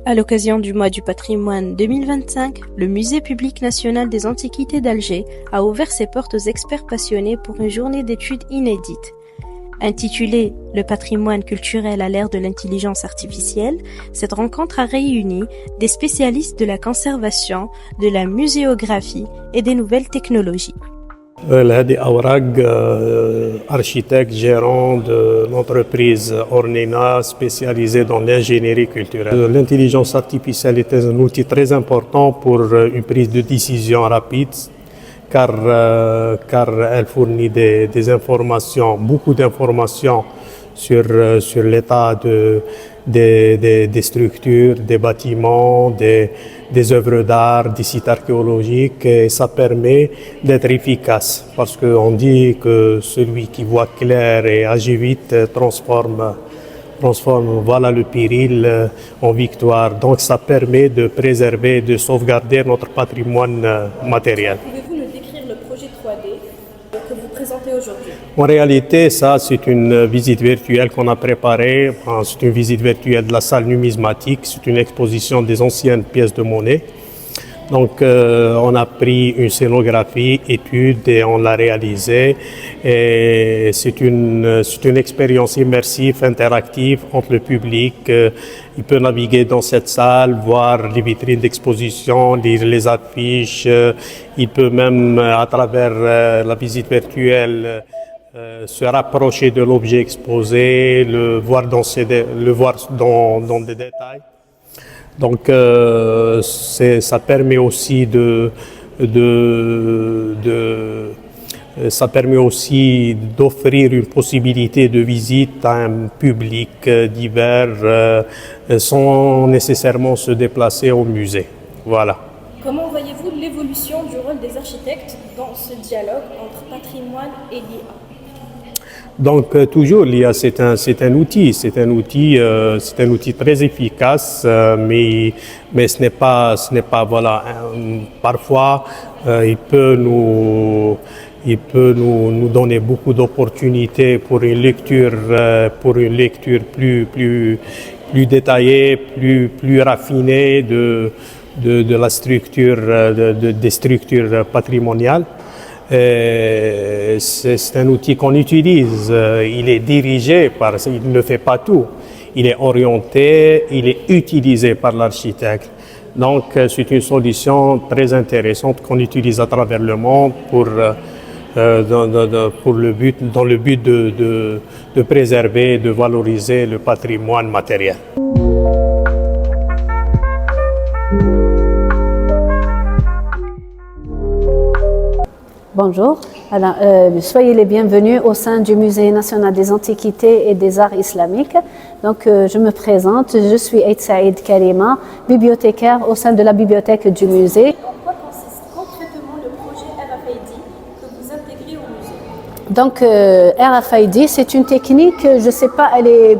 À l'occasion du mois du patrimoine 2025, le Musée public national des antiquités d'Alger a ouvert ses portes aux experts passionnés pour une journée d'études inédite. Intitulée « Le patrimoine culturel à l'ère de l'intelligence artificielle », cette rencontre a réuni des spécialistes de la conservation, de la muséographie et des nouvelles technologies. Hadi Awarag, architecte gérant de l'entreprise Ornena spécialisée dans l'ingénierie culturelle. L'intelligence artificielle est un outil très important pour une prise de décision rapide car elle fournit des informations, beaucoup d'informations sur l'état des structures, des bâtiments, des œuvres d'art, des sites archéologiques, et ça permet d'être efficace parce qu'on dit que celui qui voit clair et agit vite transforme voilà, le péril en victoire. Donc ça permet de préserver, de sauvegarder notre patrimoine matériel. Pouvez-vous nous décrire le projet 3D que vous présentez aujourd'hui? En réalité, ça, c'est une visite virtuelle qu'on a préparée. C'est une visite virtuelle de la salle numismatique. C'est une exposition des anciennes pièces de monnaie. Donc, on a pris une scénographie, étude, et on l'a réalisée. Et c'est une expérience immersive, interactive entre le public. Il peut naviguer dans cette salle, voir les vitrines d'exposition, lire les affiches. Il peut même, à travers la visite virtuelle, se rapprocher de l'objet exposé, le voir dans des détails. Donc, ça permet aussi d'offrir une possibilité de visite à un public divers sans nécessairement se déplacer au musée. Voilà. Comment voyez-vous l'évolution du rôle des architectes dans ce dialogue entre patrimoine et l'IA? Donc toujours l'IA c'est un outil très efficace, mais ce n'est pas voilà, parfois il peut nous donner beaucoup d'opportunités pour une lecture plus détaillée, plus raffinée de la structure des structures patrimoniales. C'est un outil qu'on utilise, il est dirigé il ne fait pas tout, il est orienté, il est utilisé par l'architecte. Donc c'est une solution très intéressante qu'on utilise à travers le monde dans le but de préserver et de valoriser le patrimoine matériel. Bonjour, alors, soyez les bienvenus au sein du Musée national des antiquités et des arts islamiques. Donc, je me présente, je suis Eid Saïd Karima, bibliothécaire au sein de la bibliothèque du musée. En quoi consiste concrètement le projet RFID que vous intégrez au musée? Donc, RFID, c'est une technique, je ne sais pas, elle est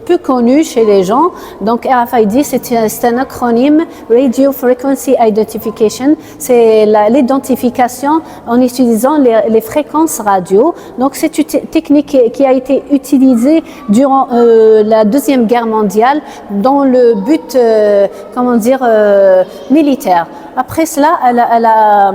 peu connue chez les gens. Donc RFID, c'est un acronyme, Radio Frequency Identification, c'est l'identification en utilisant les fréquences radio. Donc c'est une technique qui a été utilisée durant la Deuxième Guerre mondiale dans le but, militaire. Après cela, elle a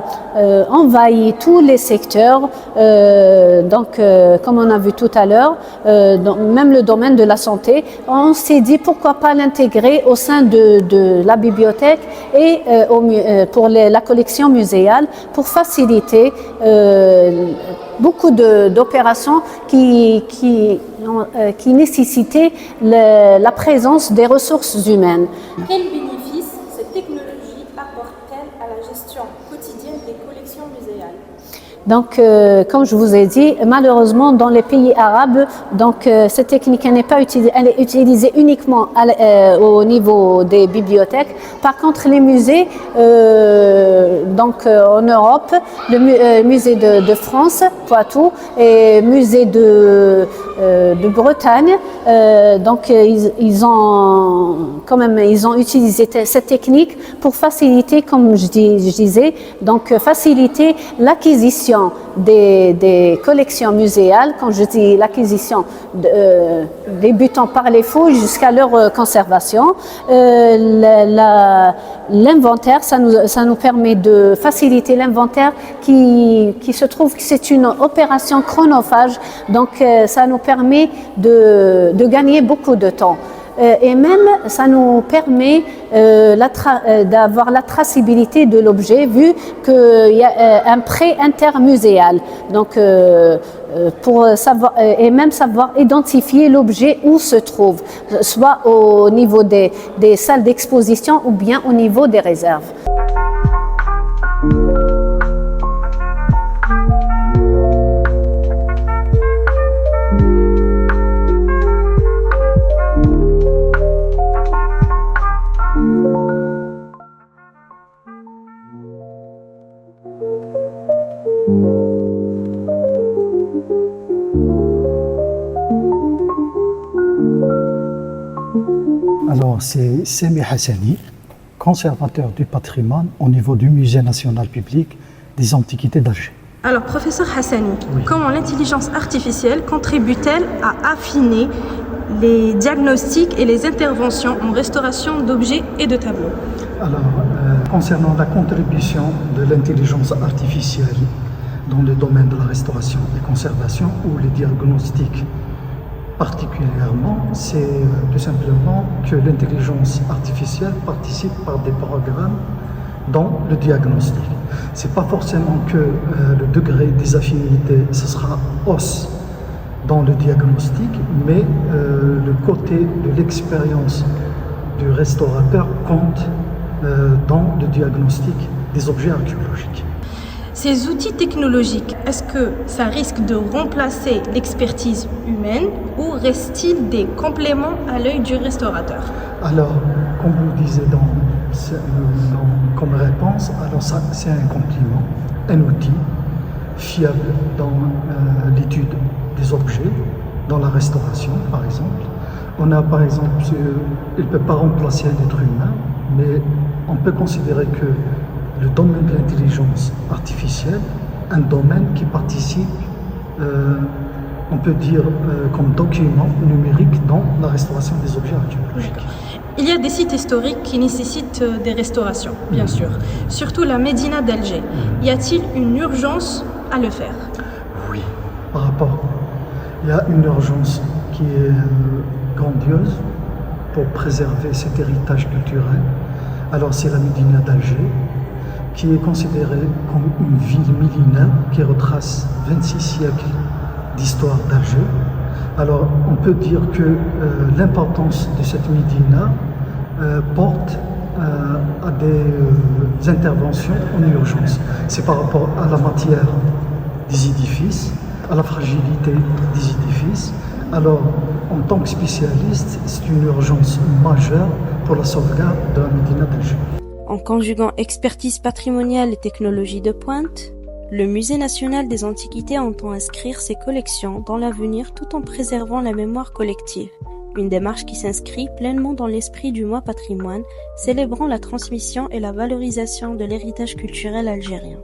envahi tous les secteurs, comme on a vu tout à l'heure, même le domaine de la santé. On s'est dit pourquoi pas l'intégrer au sein de la bibliothèque et pour la collection muséale pour faciliter beaucoup d'opérations qui nécessitaient la présence des ressources humaines. Quel bénéfice cette technologie apporte-t-elle à la gestion quotidienne des collections muséales? Donc, comme je vous ai dit, malheureusement, dans les pays arabes, cette technique n'est pas utilisée, elle est utilisée uniquement au niveau des bibliothèques. Par contre, les musées, en Europe, le musée de France, Poitou, et musée de Bretagne, ils ont utilisé cette technique pour faciliter, comme je disais, faciliter l'acquisition l'acquisition des collections muséales, quand je dis l'acquisition débutant par les fouilles jusqu'à leur conservation. L'inventaire, ça nous permet de faciliter l'inventaire qui se trouve que c'est une opération chronophage, donc ça nous permet de gagner beaucoup de temps. Et même ça nous permet d'avoir la traçabilité de l'objet vu qu'il y a un prêt intermuséal. Donc pour savoir et même savoir identifier l'objet où se trouve, soit au niveau des salles d'exposition ou bien au niveau des réserves. Alors, c'est Sami Hassani, conservateur du patrimoine au niveau du Musée national public des antiquités d'Alger. Alors, professeur Hassani, comment l'intelligence artificielle contribue-t-elle à affiner les diagnostics et les interventions en restauration d'objets et de tableaux? Alors, concernant la contribution de l'intelligence artificielle dans le domaine de la restauration et conservation ou les diagnostics particulièrement, c'est tout simplement que l'intelligence artificielle participe par des programmes dans le diagnostic. C'est pas forcément que le degré des affinités, ce sera hausse dans le diagnostic, mais le côté de l'expérience du restaurateur compte dans le diagnostic des objets archéologiques. Ces outils technologiques, est-ce que ça risque de remplacer l'expertise humaine ou restent-ils des compléments à l'œil du restaurateur? Alors, comme vous le disiez comme réponse, alors ça c'est un complément, un outil fiable dans l'étude des objets, dans la restauration par exemple. On a par exemple, il ne peut pas remplacer un être humain, mais on peut considérer que le domaine de l'intelligence artificielle, un domaine qui participe, on peut dire, comme document numérique dans la restauration des objets archéologiques. Il y a des sites historiques qui nécessitent des restaurations, bien sûr, surtout la Médina d'Alger. Y a-t-il une urgence à le faire? Oui, par rapport, il y a une urgence qui est grandiose pour préserver cet héritage culturel. Alors c'est la Médina d'Alger, qui est considérée comme une ville millénaire qui retrace 26 siècles d'histoire d'Alger. Alors on peut dire que l'importance de cette Médina porte à des interventions en urgence. C'est par rapport à la matière des édifices, à la fragilité des édifices. Alors en tant que spécialiste, c'est une urgence majeure pour la sauvegarde de la Médina d'Alger. En conjuguant expertise patrimoniale et technologie de pointe, le Musée national des antiquités entend inscrire ses collections dans l'avenir tout en préservant la mémoire collective. Une démarche qui s'inscrit pleinement dans l'esprit du mois patrimoine, célébrant la transmission et la valorisation de l'héritage culturel algérien.